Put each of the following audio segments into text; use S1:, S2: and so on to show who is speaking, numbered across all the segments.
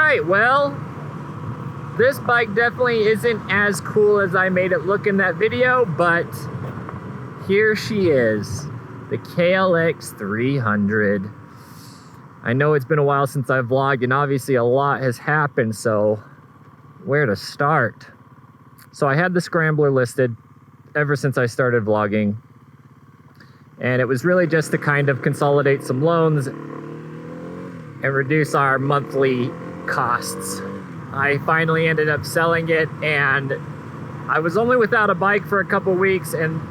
S1: right, well, this bike definitely isn't as cool as I made it look in that video, but here she is, the KLX 300. I know it's been a while since I've vlogged, and obviously a lot has happened, so where to start? So I had the Scrambler listed ever since I started vlogging, and it was really just to kind of consolidate some loans and reduce our monthly costs. I finally ended up selling it, and I was only without a bike for a couple weeks, and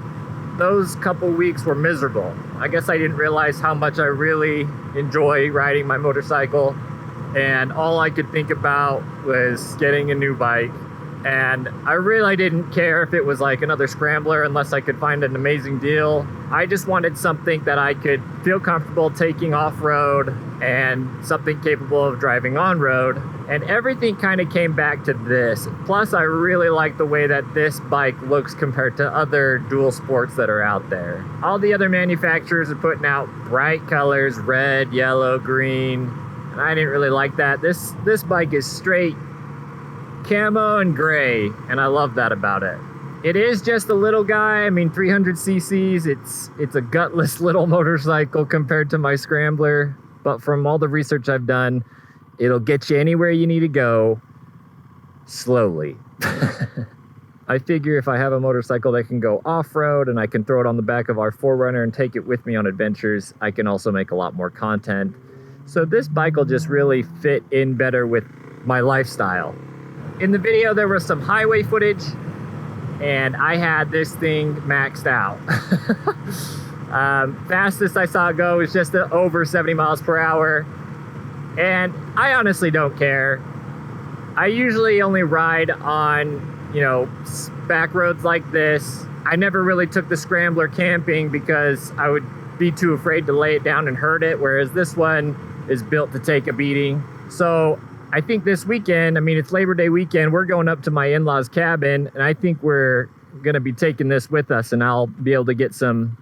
S1: those couple weeks were miserable. I guess I didn't realize how much I really enjoy riding my motorcycle, and all I could think about was getting a new bike. And I really didn't care if it was like another Scrambler unless I could find an amazing deal. I just wanted something that I could feel comfortable taking off-road and something capable of driving on-road. And everything kind of came back to this. Plus, I really like the way that this bike looks compared to other dual sports that are out there. All the other manufacturers are putting out bright colors, red, yellow, green, and I didn't really like that. This bike is straight camo and gray, and I love that about it. It is just a little guy. I mean, 300 cc's. It's a gutless little motorcycle compared to my Scrambler, but from all the research I've done, it'll get you anywhere you need to go slowly. I figure if I have a motorcycle that can go off-road and I can throw it on the back of our 4Runner and take it with me on adventures, I can also make a lot more content. So this bike will just really fit in better with my lifestyle. In the video, there was some highway footage, and I had this thing maxed out. Fastest I saw it go was just over 70 miles per hour, and I honestly don't care. I usually only ride on, you know, back roads like this. I never really took the Scrambler camping because I would be too afraid to lay it down and hurt it, whereas this one is built to take a beating. So I think this weekend, I mean, it's Labor Day weekend, we're going up to my in-laws' cabin, and I think we're gonna be taking this with us, and I'll be able to get some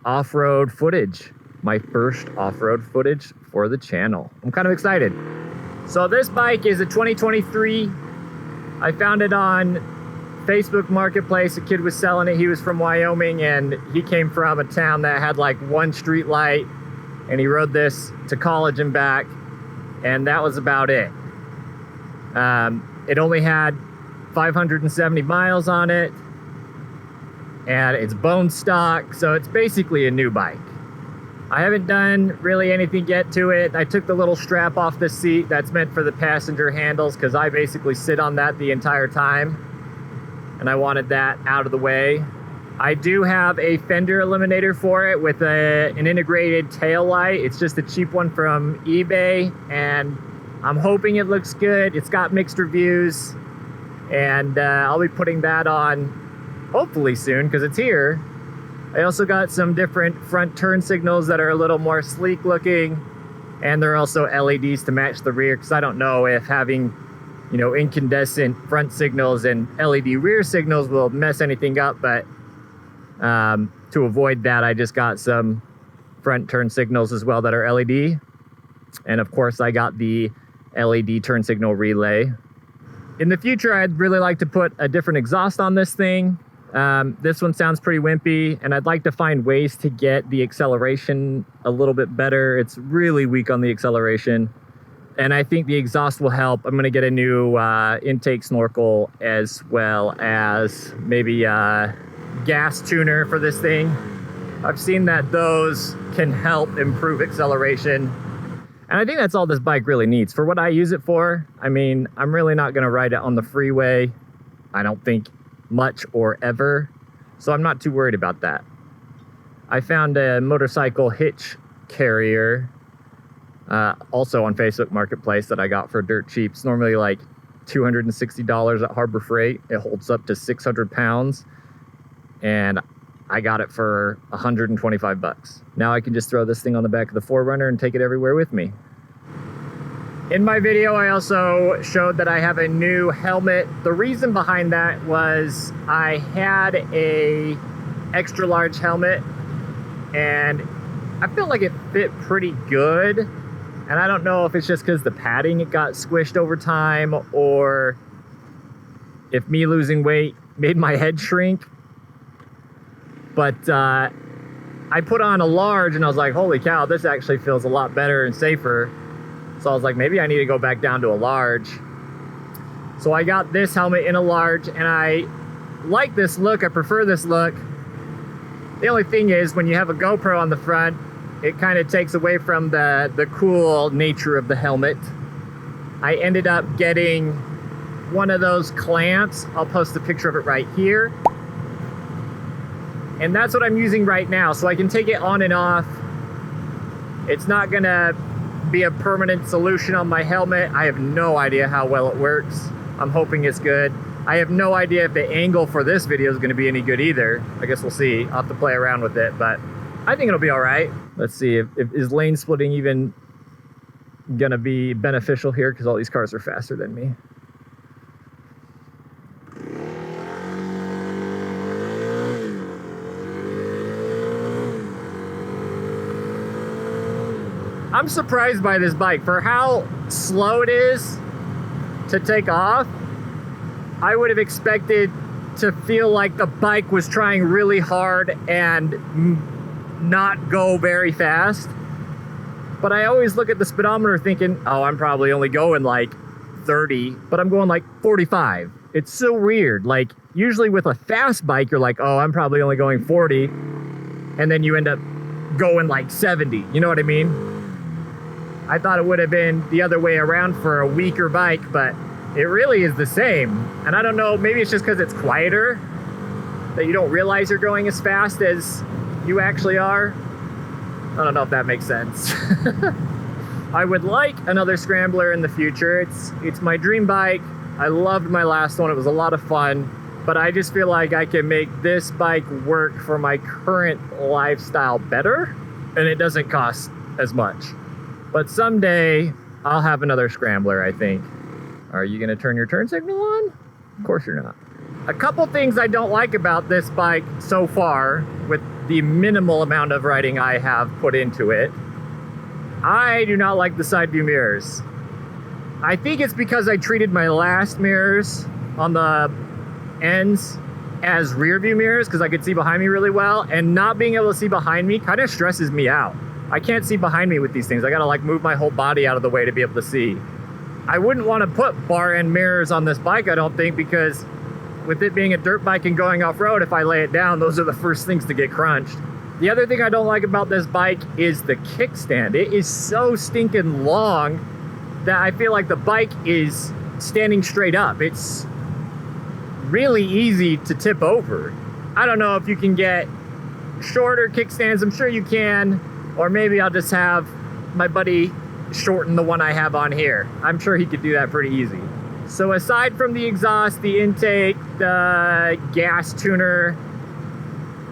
S1: off-road footage. My first off-road footage for the channel. I'm kind of excited. So this bike is a 2023. I found it on Facebook Marketplace. A kid was selling it. He was from Wyoming, and he came from a town that had like one street light, and he rode this to college and back, and that was about it. It only had 570 miles on it, and it's bone stock, so it's basically a new bike. I haven't done really anything yet to it. I took the little strap off the seat that's meant for the passenger handles because I basically sit on that the entire time, and I wanted that out of the way. I do have a Fender Eliminator for it with an integrated tail light. It's just a cheap one from eBay, and I'm hoping it looks good. It's got mixed reviews, and I'll be putting that on hopefully soon because it's here. I also got some different front turn signals that are a little more sleek looking, and there are also LEDs to match the rear because I don't know if having, you know, incandescent front signals and LED rear signals will mess anything up, but to avoid that, I just got some front turn signals as well that are LED. And of course, I got the LED turn signal relay. In the future, I'd really like to put a different exhaust on this thing. This one sounds pretty wimpy, and I'd like to find ways to get the acceleration a little bit better. It's really weak on the acceleration, and I think the exhaust will help. I'm going to get a new intake snorkel as well as maybe a gas tuner for this thing. I've seen that those can help improve acceleration. And I think that's all this bike really needs. For what I use it for, I mean, I'm really not going to ride it on the freeway, I don't think, much or ever. So I'm not too worried about that. I found a motorcycle hitch carrier, also on Facebook Marketplace, that I got for dirt cheap. It's normally like $260 at Harbor Freight. It holds up to 600 pounds. And I got it for 125 bucks. Now I can just throw this thing on the back of the 4Runner and take it everywhere with me. In my video, I also showed that I have a new helmet. The reason behind that was I had a extra large helmet, and I felt like it fit pretty good, And I don't know if it's just because the padding, it got squished over time, or if me losing weight made my head shrink. But I put on a large and I was like, holy cow, this actually feels a lot better and safer. So I was like, maybe I need to go back down to a large. So I got this helmet in a large, and I like this look. I prefer this look. The only thing is, when you have a GoPro on the front, it kind of takes away from the cool nature of the helmet. I ended up getting one of those clamps. I'll post a picture of it right here. And that's what I'm using right now, so I can take it on and off. It's not gonna be a permanent solution on my helmet. I have no idea how well it works. I'm hoping it's good. I have no idea if the angle for this video is gonna be any good either. I guess we'll see. I'll have to play around with it, but I think it'll be all right. Let's see, if is lane splitting even gonna be beneficial here, because all these cars are faster than me. I'm surprised by this bike. For how slow it is to take off, I would have expected to feel like the bike was trying really hard and not go very fast. But I always look at the speedometer thinking, oh, I'm probably only going like 30, but I'm going like 45. It's so weird. Like, usually with a fast bike, you're like, oh, I'm probably only going 40. And then you end up going like 70. You know what I mean? I thought it would have been the other way around for a weaker bike, but it really is the same. And I don't know, maybe it's just because it's quieter that you don't realize you're going as fast as you actually are. I don't know if that makes sense. I would like another scrambler in the future. It's my dream bike. I loved my last one. It was a lot of fun, but I just feel like I can make this bike work for my current lifestyle better, and it doesn't cost as much. But someday I'll have another scrambler, I think. Are you gonna turn your turn signal on? Of course you're not. A couple things I don't like about this bike so far, with the minimal amount of riding I have put into it. I do not like the side view mirrors. I think it's because I treated my last mirrors on the ends as rear view mirrors, because I could see behind me really well, and not being able to see behind me kind of stresses me out. I can't see behind me with these things. I gotta like move my whole body out of the way to be able to see. I wouldn't want to put bar end mirrors on this bike, I don't think, because with it being a dirt bike and going off-road, if I lay it down, those are the first things to get crunched. The other thing I don't like about this bike is the kickstand. It is so stinking long that I feel like the bike is standing straight up. It's really easy to tip over. I don't know if you can get shorter kickstands. I'm sure you can. Or maybe I'll just have my buddy shorten the one I have on here. I'm sure he could do that pretty easy. So aside from the exhaust, the intake, the gas tuner,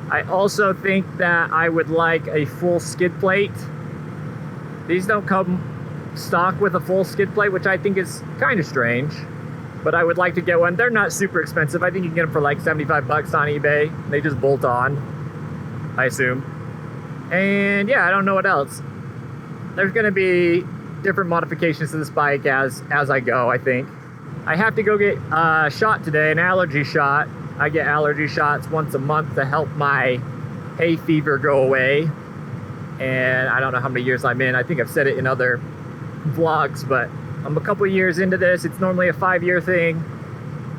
S1: I also think that I would like a full skid plate. These don't come stock with a full skid plate, which I think is kind of strange, but I would like to get one. They're not super expensive. I think you can get them for like 75 bucks on eBay. They just bolt on, I assume. And yeah, I don't know what else. There's gonna be different modifications to this bike as I go, I think. I have to go get a shot today, an allergy shot. I get allergy shots once a month to help my hay fever go away. And I don't know how many years I'm in. I think I've said it in other vlogs, but I'm a couple years into this. It's normally a 5-year thing,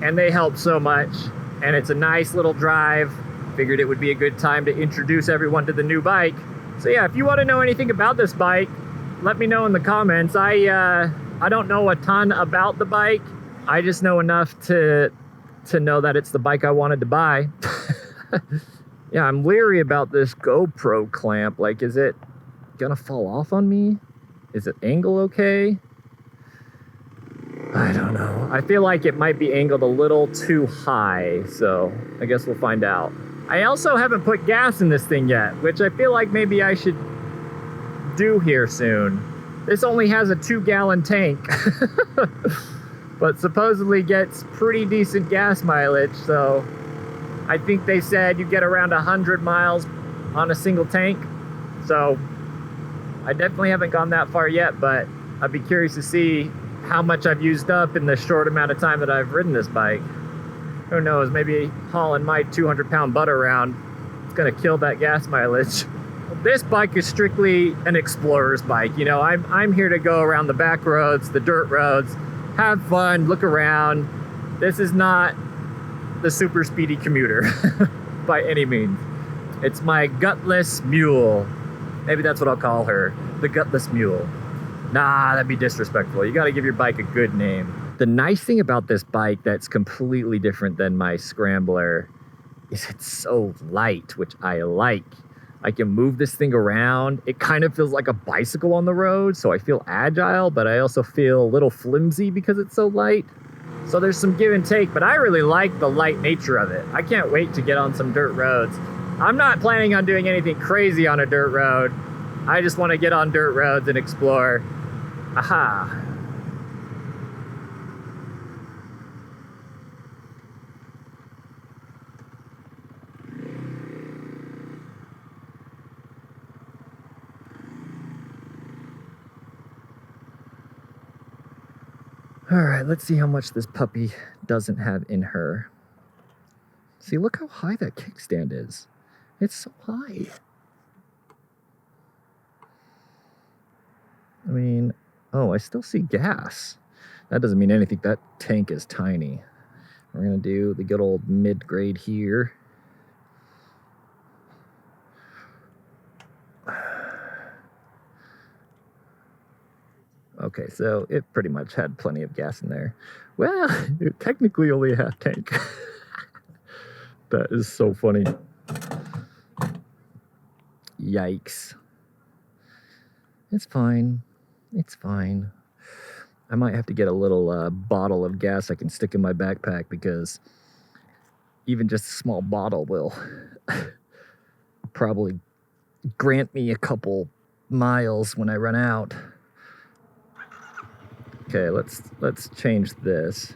S1: and they help so much. And it's a nice little drive. Figured it would be a good time to introduce everyone to the new bike. So yeah, if you want to know anything about this bike, let me know in the comments. I don't know a ton about the bike. I just know enough to know that it's the bike I wanted to buy. Yeah, I'm leery about this GoPro clamp. Like, is it gonna fall off on me? Is it angle okay? I don't know. I feel like it might be angled a little too high, so I guess we'll find out. I also haven't put gas in this thing yet, which I feel like maybe I should do here soon. This only has a 2-gallon tank, but supposedly gets pretty decent gas mileage, so I think they said you get around 100 miles on a single tank. So I definitely haven't gone that far yet, but I'd be curious to see how much I've used up in the short amount of time that I've ridden this bike. Who knows, maybe hauling my 200-pound butt around, it's gonna kill that gas mileage. This bike is strictly an explorer's bike. You know, I'm here to go around the back roads, the dirt roads, have fun, look around. This is not the super speedy commuter by any means. It's my gutless mule. Maybe that's what I'll call her, the gutless mule. Nah, that'd be disrespectful. You gotta give your bike a good name. The nice thing about this bike that's completely different than my Scrambler is it's so light, which I like. I can move this thing around. It kind of feels like a bicycle on the road, so I feel agile, but I also feel a little flimsy because it's so light. So there's some give and take, but I really like the light nature of it. I can't wait to get on some dirt roads. I'm not planning on doing anything crazy on a dirt road. I just want to get on dirt roads and explore. Aha. All right, let's see how much this puppy doesn't have in her. See, look how high that kickstand is. It's so high. I mean, oh, I still see gas. That doesn't mean anything. That tank is tiny. We're gonna do the good old mid-grade here. Okay, so it pretty much had plenty of gas in there. Well, it technically only a half tank. That is so funny. Yikes. It's fine. It's fine. I might have to get a little bottle of gas I can stick in my backpack, because even just a small bottle will probably grant me a couple miles when I run out. Okay, let's change this.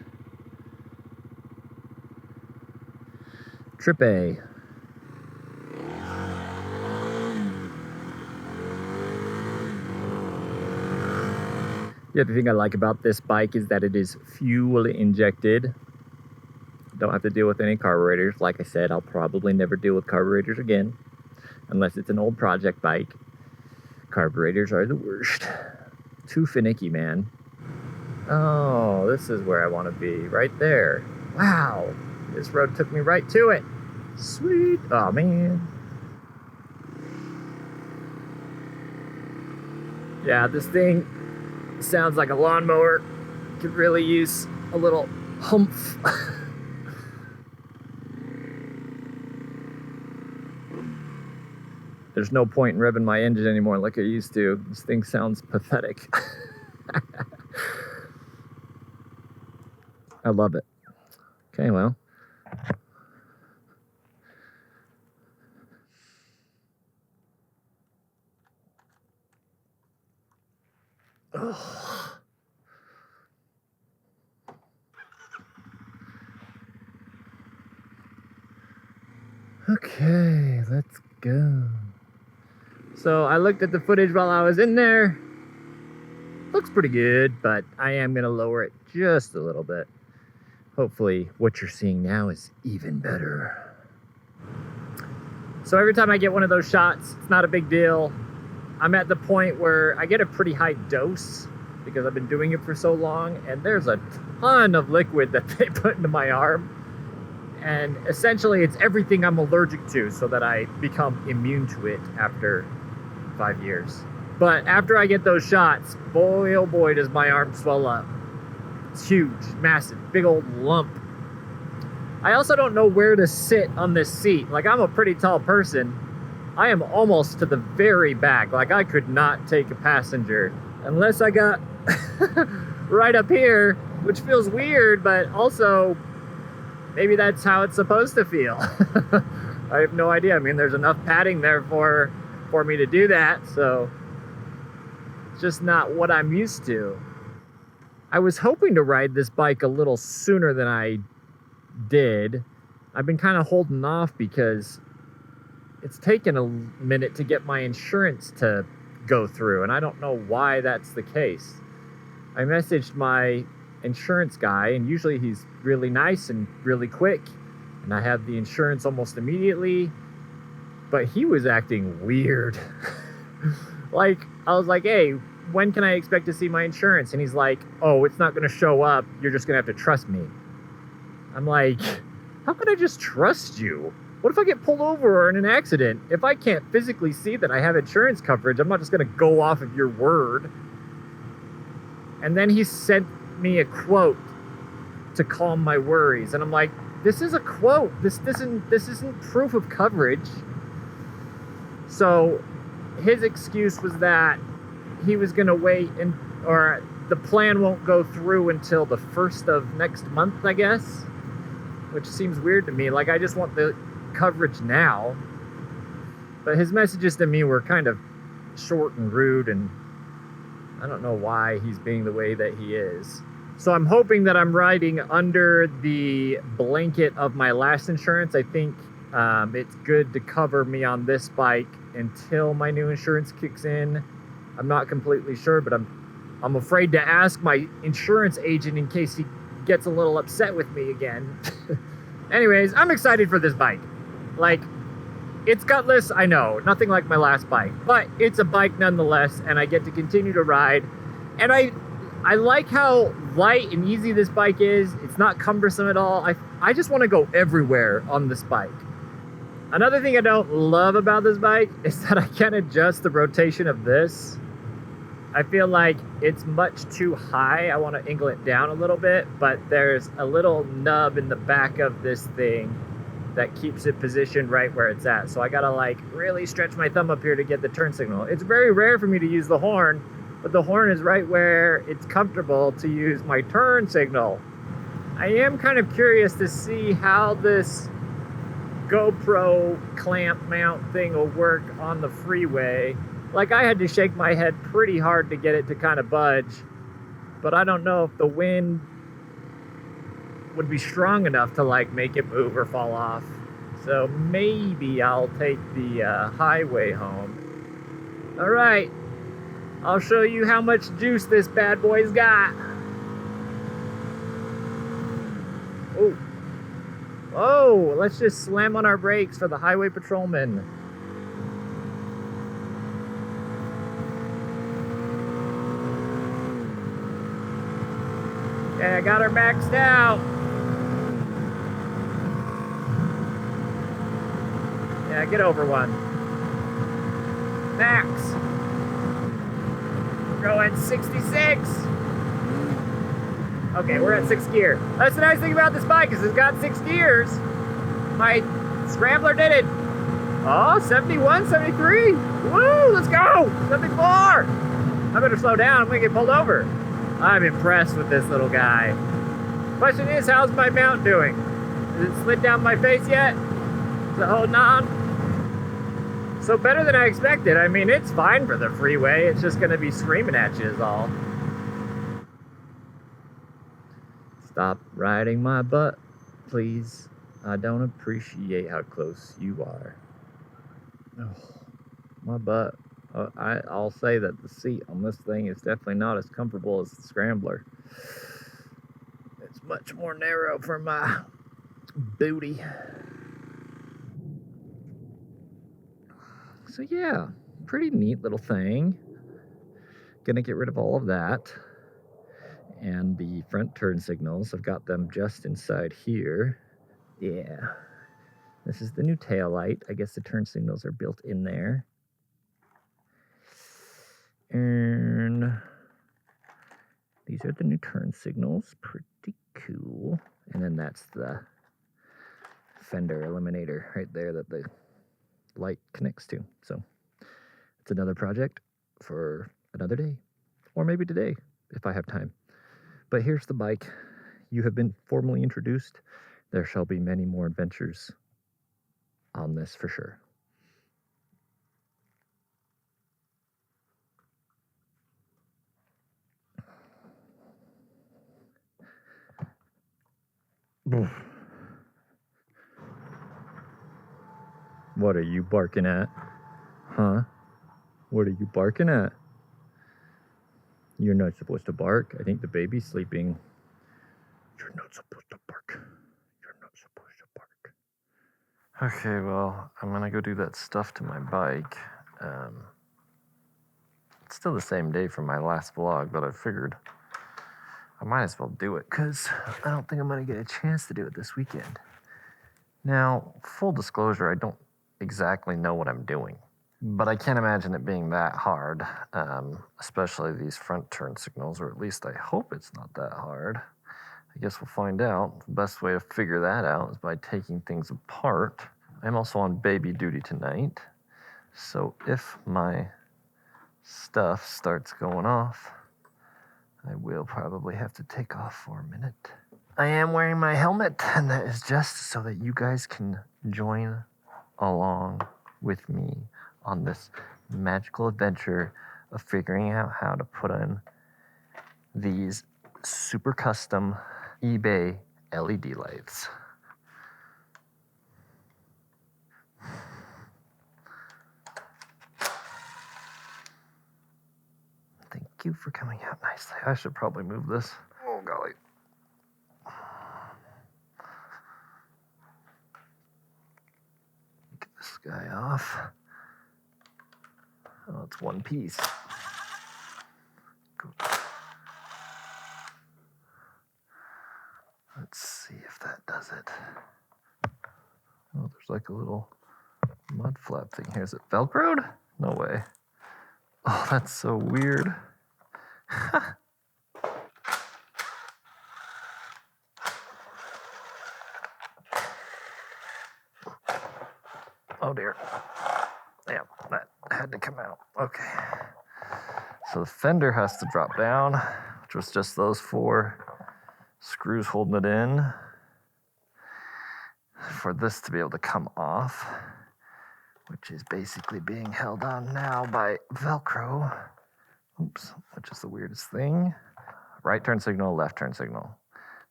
S1: Trip A. The other thing I like about this bike is that it is fuel injected. Don't have to deal with any carburetors. Like I said, I'll probably never deal with carburetors again, unless it's an old project bike. Carburetors are the worst. Too finicky, man. Oh, this is where I want to be, right there. Wow, this road took me right to it. Sweet. Oh, man. Yeah, this thing sounds like a lawnmower. Could really use a little humph. There's no point in revving my engine anymore like I used to. This thing sounds pathetic. I love it. Okay, well. Oh. Okay, let's go. So I looked at the footage while I was in there. Looks pretty good, but I am gonna lower it just a little bit. Hopefully what you're seeing now is even better. So every time I get one of those shots, it's not a big deal. I'm at the point where I get a pretty high dose because I've been doing it for so long, and there's a ton of liquid that they put into my arm. And essentially it's everything I'm allergic to, so that I become immune to it after 5 years. But after I get those shots, boy oh boy does my arm swell up. It's huge, massive, big old lump. I also don't know where to sit on this seat. Like, I'm a pretty tall person. I am almost to the very back. Like, I could not take a passenger unless I got right up here, which feels weird, but also maybe that's how it's supposed to feel. I have no idea. I mean, there's enough padding there for me to do that, so it's just not what I'm used to. I was hoping to ride this bike a little sooner than I did. I've been kind of holding off because it's taken a minute to get my insurance to go through, and I don't know why that's the case. I messaged my insurance guy, and usually he's really nice and really quick, and I have the insurance almost immediately, but he was acting weird. Like, I was like, hey, when can I expect to see my insurance? And he's like, oh, it's not going to show up. You're just going to have to trust me. I'm like, how can I just trust you? What if I get pulled over or in an accident? If I can't physically see that I have insurance coverage, I'm not just going to go off of your word. And then he sent me a quote to calm my worries. And I'm like, this is a quote. This isn't proof of coverage. So his excuse was that he was going to wait, or the plan won't go through until the 1st of next month, I guess. Which seems weird to me. Like, I just want the coverage now. But his messages to me were kind of short and rude, and I don't know why he's being the way that he is. So I'm hoping that I'm riding under the blanket of my last insurance. I think it's good to cover me on this bike until my new insurance kicks in. I'm not completely sure, but I'm afraid to ask my insurance agent in case he gets a little upset with me again. Anyways, I'm excited for this bike. Like, it's gutless, I know, nothing like my last bike, but it's a bike nonetheless, and I get to continue to ride. And I like how light and easy this bike is. It's not cumbersome at all. I just want to go everywhere on this bike. Another thing I don't love about this bike is that I can't adjust the rotation of this. I feel like it's much too high. I want to angle it down a little bit, but there's a little nub in the back of this thing that keeps it positioned right where it's at. So I gotta like really stretch my thumb up here to get the turn signal. It's very rare for me to use the horn, but the horn is right where it's comfortable to use my turn signal. I am kind of curious to see how this GoPro clamp mount thing will work on the freeway. Like, I had to shake my head pretty hard to get it to kind of budge, but I don't know if the wind would be strong enough to like make it move or fall off. So maybe I'll take the highway home. All right, I'll show you how much juice this bad boy's got. Oh, let's just slam on our brakes for the highway patrolman. Okay, I got her maxed out. Yeah, get over one. Max. We're going 66. Okay, we're at 6th gear. That's the nice thing about this bike, is it's got 6 gears. My Scrambler did it. Oh, 71, 73. Woo, let's go. 74. I better slow down. I'm gonna get pulled over. I'm impressed with this little guy. Question is, how's my mount doing? Has it slid down my face yet? Is it holding on? So better than I expected. I mean, it's fine for the freeway. It's just gonna be screaming at you is all. Stop riding my butt, please. I don't appreciate how close you are. Oh, my butt. I'll say that the seat on this thing is definitely not as comfortable as the Scrambler. It's much more narrow for my booty. So yeah, pretty neat little thing. Gonna get rid of all of that. And the front turn signals, I've got them just inside here. Yeah. This is the new tail light. I guess the turn signals are built in there. And these are the new turn signals. Pretty cool. And then that's the Fender Eliminator right there that the light connects to. So it's another project for another day. Or maybe today, if I have time. But here's the bike. You have been formally introduced. There shall be many more adventures on this for sure. What are you barking at? Huh? What are you barking at? You're not supposed to bark. I think the baby's sleeping. You're not supposed to bark. You're not supposed to bark. Okay, well, I'm gonna go do that stuff to my bike. It's still the same day from my last vlog, but I figured I might as well do it because I don't think I'm gonna get a chance to do it this weekend. Now, full disclosure, I don't exactly know what I'm doing, but I can't imagine it being that hard, especially these front turn signals, or at least I hope it's not that hard. I guess we'll find out. The best way to figure that out is by taking things apart. I'm also on baby duty tonight, so if my stuff starts going off, I will probably have to take off for a minute. I am wearing my helmet, and that is just so that you guys can join along with me on this magical adventure of figuring out how to put on these super custom eBay LED lights. Thank you for coming out nicely. I should probably move this. Oh, golly. Get this guy off. Oh, it's one piece. Go. Let's see if that does it. Oh, there's like a little mud flap thing here. Is it Velcroed? No way. Oh, that's so weird. Oh dear. Yeah, that had to come out. Okay. So the fender has to drop down, which was just those 4 screws holding it in. For this to be able to come off, which is basically being held on now by Velcro. Oops, which is the weirdest thing. Right turn signal, left turn signal.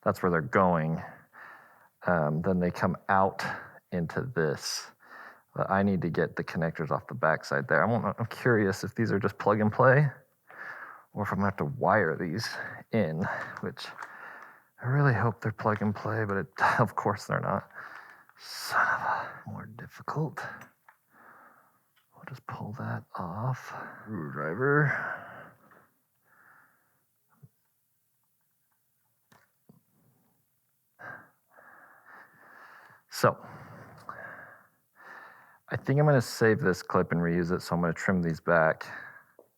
S1: That's where they're going. Then they come out into this. But I need to get the connectors off the backside there. I'm curious if these are just plug and play, or if I'm gonna have to wire these in, which I really hope they're plug and play, but of course they're not. Son of a, more difficult. We'll just pull that off. Screwdriver. So, I think I'm going to save this clip and reuse it, so I'm going to trim these back,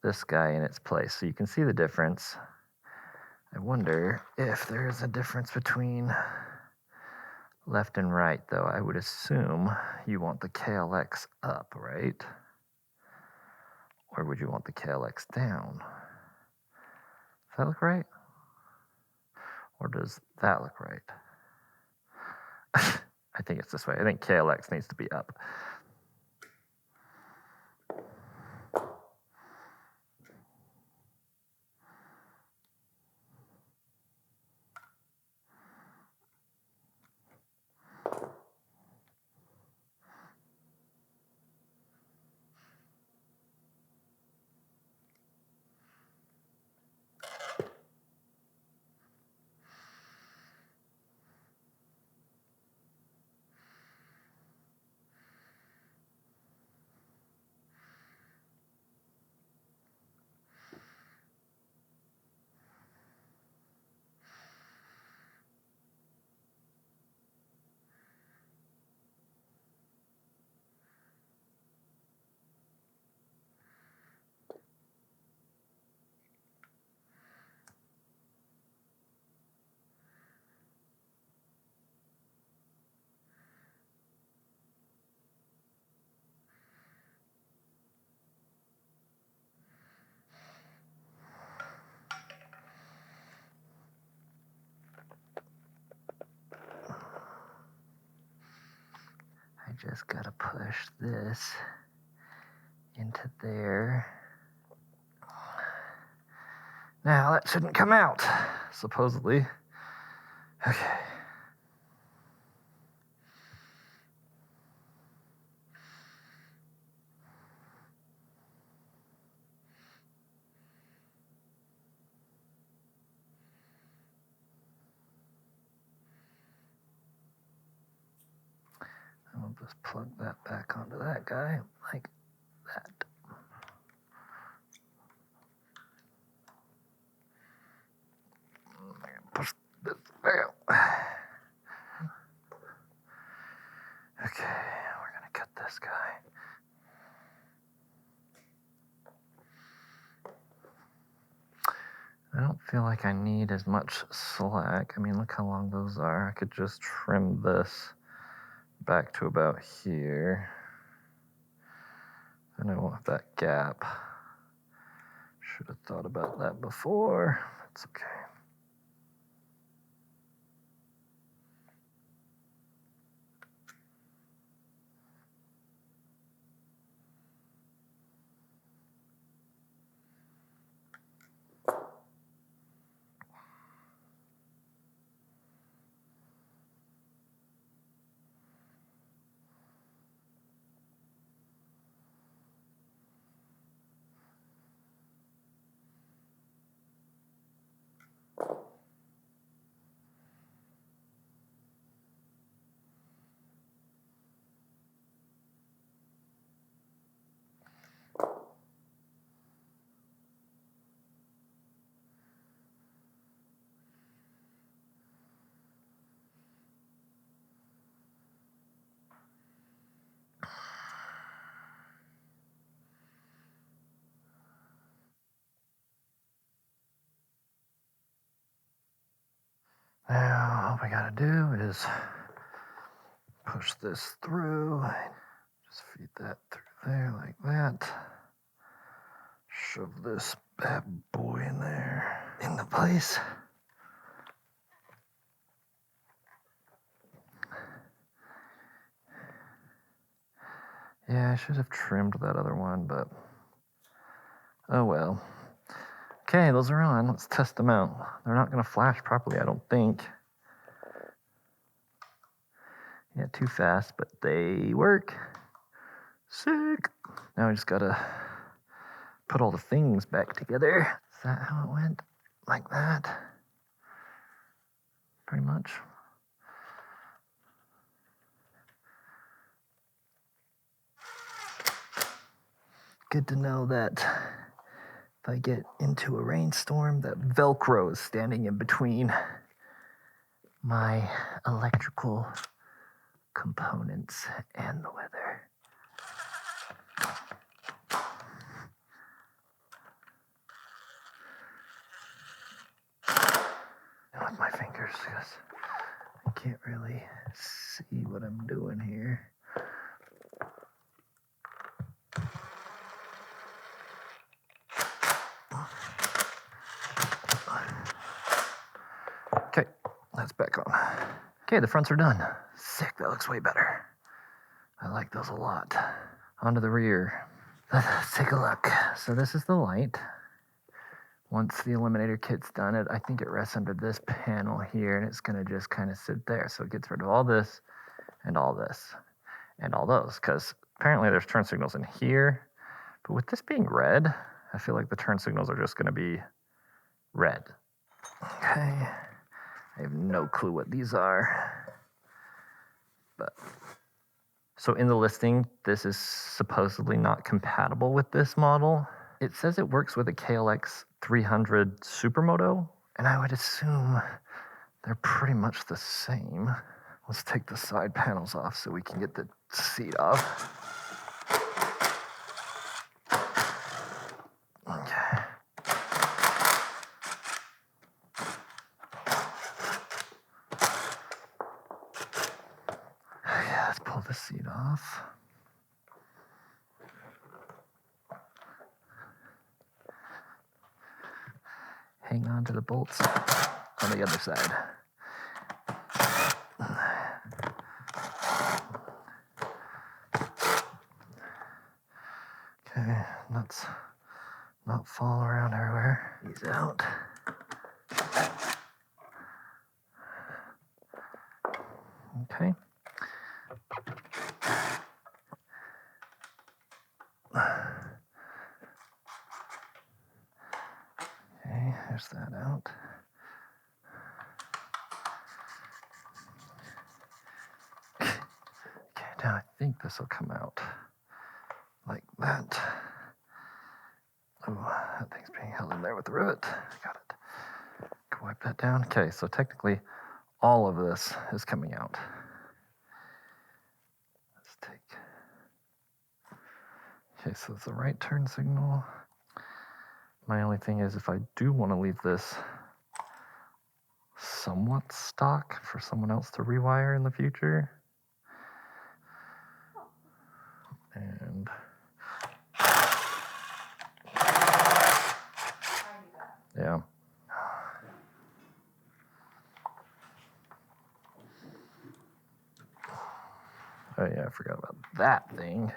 S1: this guy in its place, so you can see the difference. I wonder if there's a difference between left and right, though. I would assume you want the KLX up, right? Or would you want the KLX down? Does that look right? Or does that look right? I think it's this way. I think KLX needs to be up. I just gotta push this into there. Now that shouldn't come out, supposedly. Okay.
S2: plug that back onto that guy like that. Push this back. Okay, we're gonna cut this guy. I don't feel like I need as much slack. I mean, look how long those are. I could just trim this back to about here. Then I won't have that gap. Should have thought about that before. It's okay. Now, all we gotta do is push this through. Just feed that through there like that. Shove this bad boy in there, into place. Yeah, I should have trimmed that other one, but oh well. Okay, those are on. Let's test them out. They're not going to flash properly, I don't think. Yeah, too fast, but they work. Sick. Now we just got to put all the things back together. Is that how it went? Like that? Pretty much. Good to know that if I get into a rainstorm, that Velcro is standing in between my electrical components and the weather. And with my fingers, because I can't really see what I'm doing here. Okay, that's back on. Okay, the fronts are done. Sick, that looks way better. I like those a lot. Onto the rear. Let's take a look. So this is the light. Once the Eliminator kit's done, I think it rests under this panel here, and it's gonna just kind of sit there. So it gets rid of all this, and all this, and all those, because apparently there's turn signals in here. But with this being red, I feel like the turn signals are just gonna be red. Okay, I have no clue what these are. But so in the listing, this is supposedly not compatible with this model. It says it works with a KLX 300 Supermoto, and I would assume they're pretty much the same. Let's take the side panels off so we can get the seat off. Okay. Okay, let's pull the seat off. Hang on to the bolts on the other side. Okay, let's not fall around everywhere. Ease out. Okay. Okay, there's that out. Okay, now I think this will come out like that. Oh, that thing's being held in there with the rivet. Got it. Can wipe that down. Okay, so technically all of this is coming out. Let's take. Okay, so it's the right turn signal. My only thing is if I do want to leave this somewhat stock for someone else to rewire in the future. And yeah. Oh yeah, I forgot about that thing.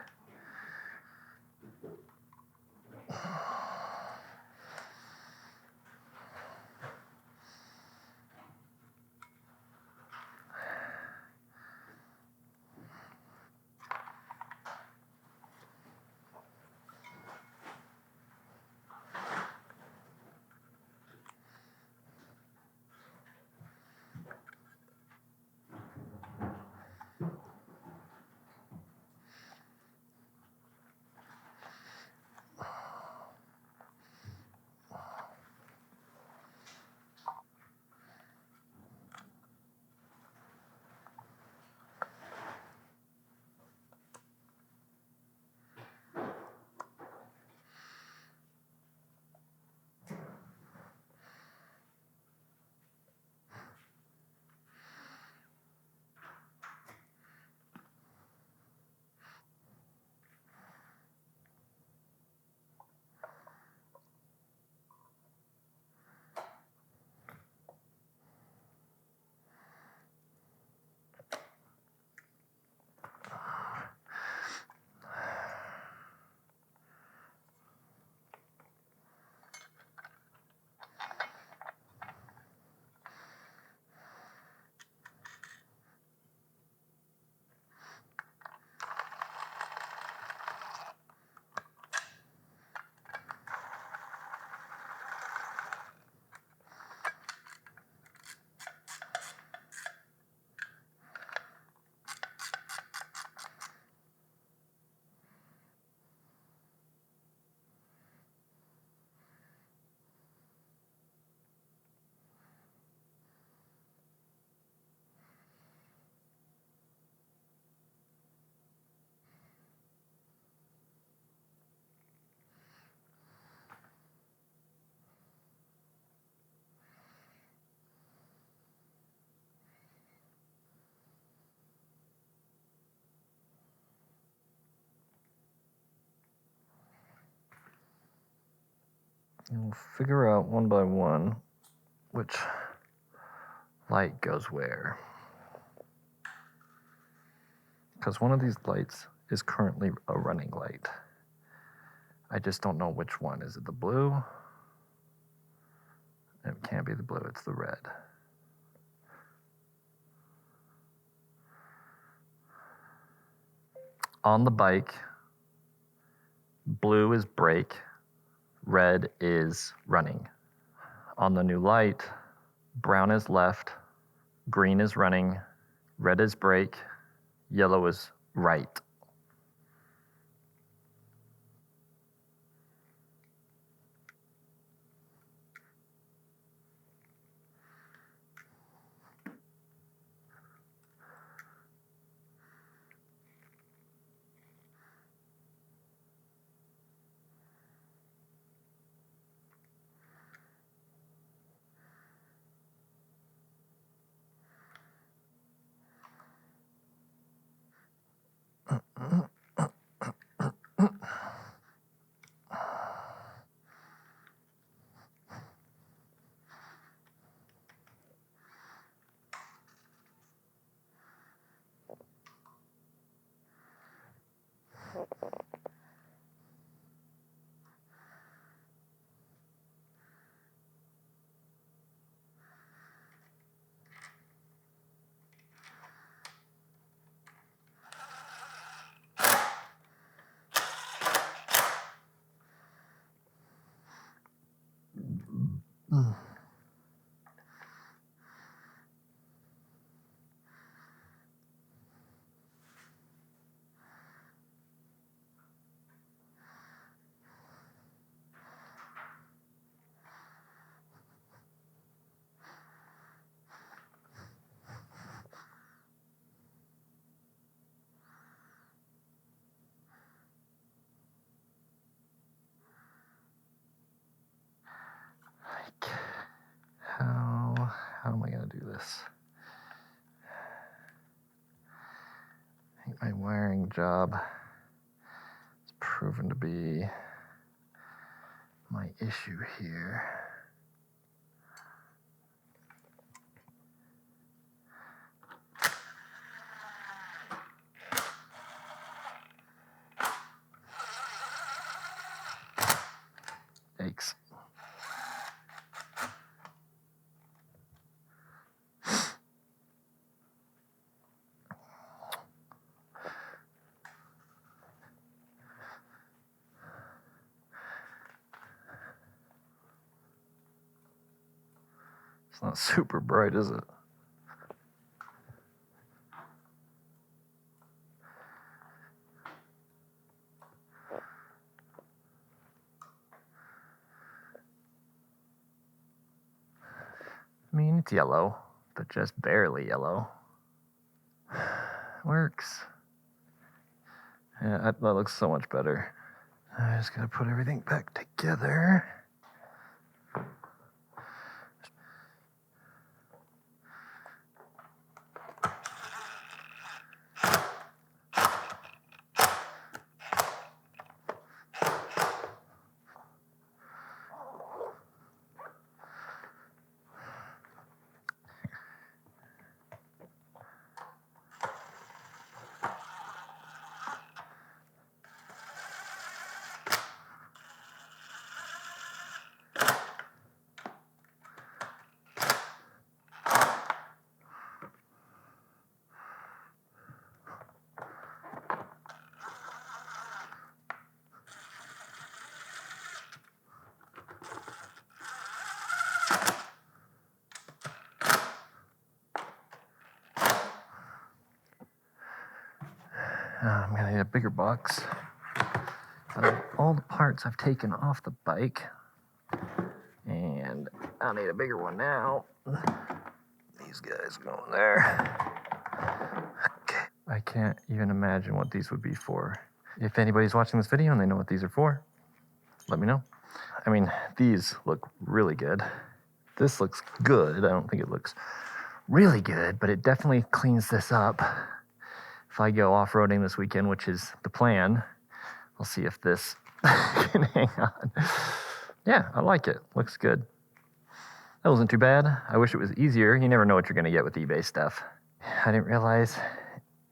S2: And we'll figure out one by one which light goes where. Because one of these lights is currently a running light. I just don't know which one. Is it the blue? It can't be the blue, it's the red. On the bike, blue is brake, red is running. On the new light, brown is left, green is running, red is brake, yellow is right. this. I think my wiring job has proven to be my issue here. Yikes. It's not super bright, is it? I mean, it's yellow, but just barely yellow. Works. Yeah, that looks so much better. I just gotta put everything back together. I'm gonna need a bigger box. Out of all the parts I've taken off the bike, and I'll need a bigger one now. These guys go in there. Okay. I can't even imagine what these would be for. If anybody's watching this video and they know what these are for, let me know. I mean, these look really good. This looks good. I don't think it looks really good, but it definitely cleans this up. If I go off-roading this weekend, which is the plan, I'll see if this can hang on. Yeah, I like it. Looks good. That wasn't too bad. I wish it was easier. You never know what you're going to get with eBay stuff. I didn't realize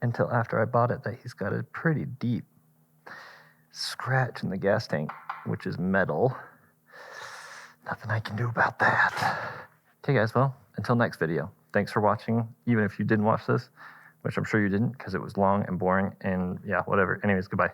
S2: until after I bought it that he's got a pretty deep scratch in the gas tank, which is metal. Nothing I can do about that. Okay, guys, well, until next video. Thanks for watching, even if you didn't watch this, which I'm sure you didn't because it was long and boring and yeah, whatever. Anyways, goodbye.